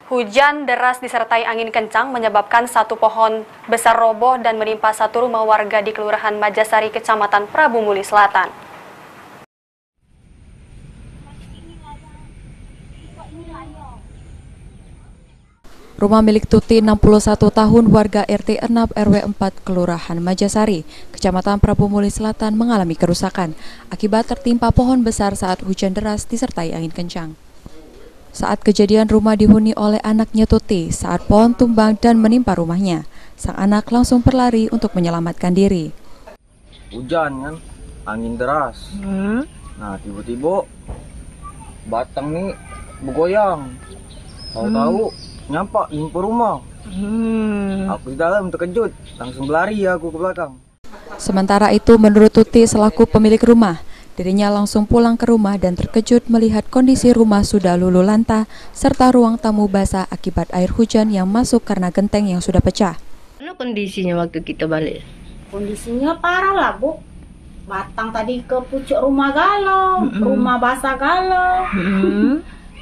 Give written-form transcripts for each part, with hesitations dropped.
Hujan deras disertai angin kencang menyebabkan satu pohon besar roboh dan menimpa satu rumah warga di Kelurahan Majasari, Kecamatan Prabu Muli Selatan. Rumah milik Tuti, 61 tahun, warga RT 6 RW 4 Kelurahan Majasari, Kecamatan Prabu Muli Selatan mengalami kerusakan akibat tertimpa pohon besar saat hujan deras disertai angin kencang. Saat kejadian, rumah dihuni oleh anaknya Tuti saat pohon tumbang dan menimpa rumahnya. Sang anak langsung berlari untuk menyelamatkan diri. Hujan kan, angin deras. Nah tiba-tiba batang nih bergoyang. Tahu-tahu nyampak limpa rumah. Aku di dalam terkejut, langsung berlari aku ke belakang. Sementara itu, menurut Tuti selaku pemilik rumah, dirinya langsung pulang ke rumah dan terkejut melihat kondisi rumah sudah luluh lantah serta ruang tamu basah akibat air hujan yang masuk karena genteng yang sudah pecah. Mana kondisinya waktu kita balik? Kondisinya parah lah, Bu. Batang tadi ke pucuk rumah galau, rumah basah galau.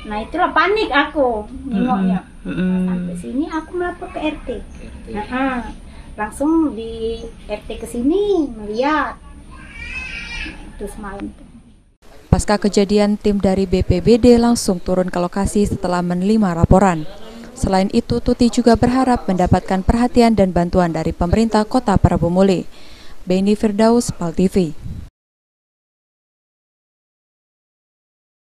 Nah itulah panik aku nengoknya. Sampai sini aku melapor ke RT. Langsung di RT ke sini melihat. Itu semalam. Pasca kejadian, tim dari BPBD langsung turun ke lokasi setelah menerima laporan. Selain itu, Tuti juga berharap mendapatkan perhatian dan bantuan dari pemerintah Kota Prabu Muli. Beni Firdaus, PAL TV.